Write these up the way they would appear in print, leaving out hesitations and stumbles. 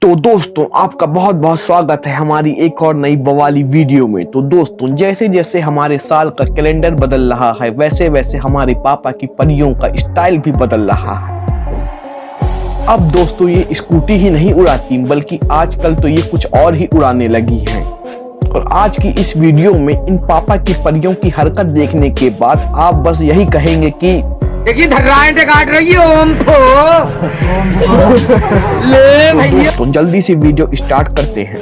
तो दोस्तों आपका बहुत बहुत स्वागत है हमारी एक और नई बवाली वीडियो में। तो दोस्तों जैसे जैसे हमारे साल का कैलेंडर बदल रहा है वैसे वैसे हमारे पापा की परियों का स्टाइल भी बदल रहा है। अब दोस्तों ये स्कूटी ही नहीं उड़ाती बल्कि आजकल तो ये कुछ और ही उड़ाने लगी हैं। और आज की इस वीडियो में इन पापा की परियों की हरकत देखने के बाद आप बस यही कहेंगे कि देखिए धर्राएं काट रही है हमको। ले भैया तो जल्दी से वीडियो स्टार्ट करते हैं।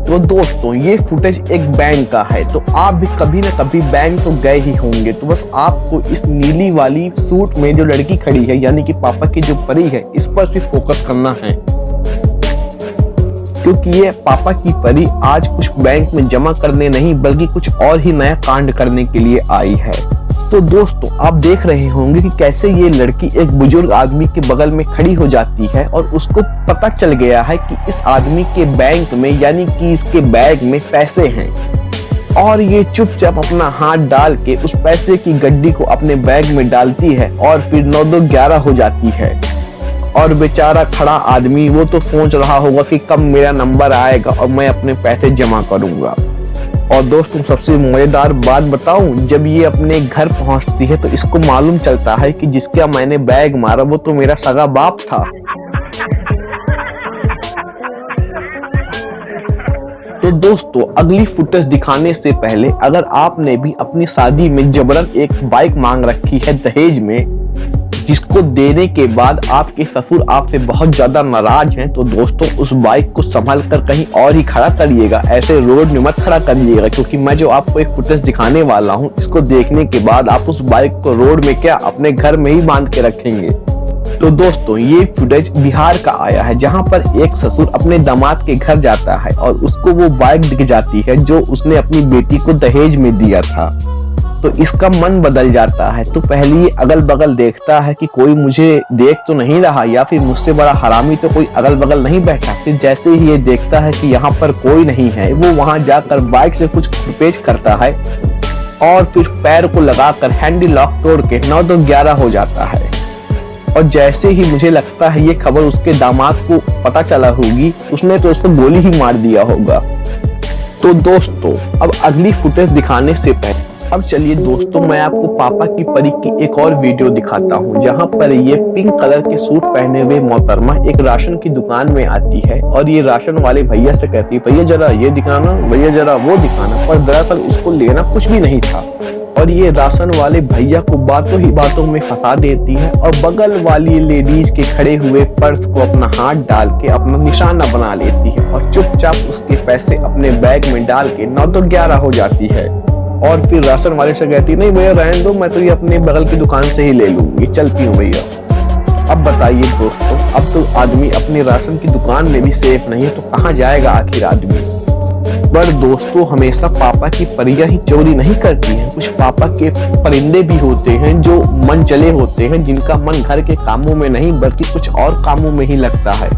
तो दोस्तों ये फुटेज एक बैंक का है। तो आप भी कभी ना कभी बैंक तो गए ही होंगे। तो बस आपको इस नीली वाली सूट में जो लड़की खड़ी है यानी कि पापा की जो परी है इस पर सिर्फ फोकस करना है, क्योंकि ये पापा की परी आज कुछ बैंक में जमा करने नहीं बल्कि कुछ और ही नया कांड करने के लिए आई है। तो दोस्तों आप देख रहे होंगे कि कैसे ये लड़की एक बुजुर्ग आदमी के बगल में खड़ी हो जाती है और उसको पता चल गया है कि इस आदमी के बैंक में यानी कि इसके बैग में पैसे हैं। और ये चुपचाप अपना हाथ डाल के उस पैसे की गड्डी को अपने बैग में डालती है और फिर 9-2-11 हो जाती है। और बेचारा खड़ा आदमी वो तो सोच रहा होगा कि कब मेरा नंबर आएगा और मैं अपने पैसे जमा करूंगा। और दोस्तों सबसे मजेदार बात बताऊं, जब ये अपने घर पहुंचती है तो इसको मालूम चलता है कि जिसका मैंने बैग मारा वो तो मेरा सगा बाप था। तो दोस्तों अगली फुटेज दिखाने से पहले अगर आपने भी अपनी शादी में जबरन एक बाइक मांग रखी है दहेज में, जिसको देने के बाद आपके ससुर आपसे बहुत ज्यादा नाराज हैं, तो दोस्तों उस बाइक को संभाल कर कहीं और ही खड़ा करिएगा, ऐसे रोड में मत खड़ा करिएगा। क्योंकि मैं जो आपको एक फुटेज दिखाने वाला हूं इसको देखने के बाद आप उस बाइक को रोड में क्या अपने घर में ही बांध के रखेंगे। तो दोस्तों ये फुटेज बिहार का आया है, जहां पर एक ससुर अपने दामाद के घर जाता है और उसको वो बाइक दिख जाती है जो उसने अपनी बेटी को दहेज में दिया था। तो इसका मन बदल जाता है। तो पहले ये अगल बगल देखता है कि कोई मुझे देख तो नहीं रहा या फिर मुझसे बड़ा हरामी तो कोई अगल बगल नहीं बैठा। फिर जैसे ही ये देखता है कि यहाँ पर कोई नहीं है, वो वहां जाकर बाइक से कुछ खुरपेच करता है और फिर पैर को लगाकर हैंडल लॉक तोड़ के 9-2-11 हो जाता है। और जैसे ही मुझे लगता है ये खबर उसके दामाद को पता चला होगी, उसने तो उसको गोली ही मार दिया होगा। तो दोस्तों अब अगली फुटेज दिखाने से पहले अब चलिए दोस्तों मैं आपको पापा की परी की एक और वीडियो दिखाता हूँ, जहाँ पर ये पिंक कलर के सूट पहने हुए मोहतरमा एक राशन की दुकान में आती है और ये राशन वाले भैया से कहती है भैया जरा ये दिखाना, भैया जरा वो दिखाना। पर दरअसल इसको लेना कुछ भी नहीं था और ये राशन वाले भैया को बातों ही बातों में फंसा देती है और बगल वाली लेडीज के खड़े हुए पर्स को अपना हाथ डाल के अपना निशाना बना लेती है और चुपचाप उसके पैसे अपने बैग में डाल के 9-2-11 हो जाती है। और फिर राशन वाले से कहती नहीं भैया रहने दो, मैं तो ये अपने बगल की दुकान से ही ले लूंगी, चलती हूँ भैया। अब बताइए दोस्तों, अब तो आदमी अपने राशन की दुकान में भी सेफ नहीं है तो कहाँ जाएगा आखिर आदमी। पर दोस्तों हमेशा पापा की परियां ही चोरी नहीं करती हैं, कुछ पापा के परिंदे भी होते हैं जो मन चले होते हैं, जिनका मन घर के कामों में नहीं बल्कि कुछ और कामों में ही लगता है।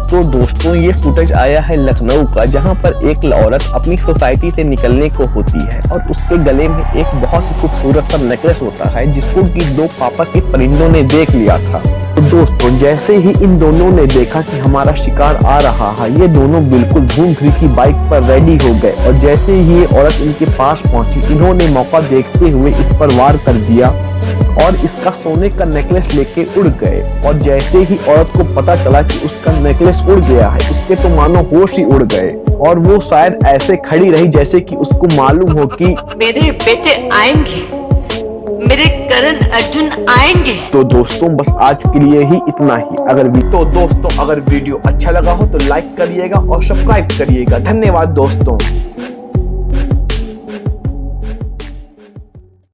तो दोस्तों ये फुटेज आया है लखनऊ का, जहां पर एक औरत अपनी सोसाइटी से निकलने को होती है और उसके गले में एक बहुत ही खूबसूरत सा नेकलेस होता है जिसको कि 2 पापा के परिंदों ने देख लिया था। तो दोस्तों जैसे ही इन दोनों ने देखा कि हमारा शिकार आ रहा है, ये दोनों बिल्कुल धूम धूम की बाइक पर रेडी हो गए और जैसे ही ये औरत इनके पास पहुंची, इन्होंने मौका देखते हुए इस पर वार कर दिया और इसका सोने का नेकलेस लेके उड़ गए। और जैसे ही औरत को पता चला कि उसका नेकलेस उड़ गया है, उसके तो मानो होश ही उड़ गए और वो शायद ऐसे खड़ी रही जैसे कि उसको मालूम हो कि मेरे बेटे आएंगे, मेरे करण अर्जुन आएंगे। तो दोस्तों बस आज के लिए ही इतना ही। अगर वीडियो अच्छा लगा हो तो लाइक करिएगा और सब्सक्राइब करिएगा। धन्यवाद दोस्तों।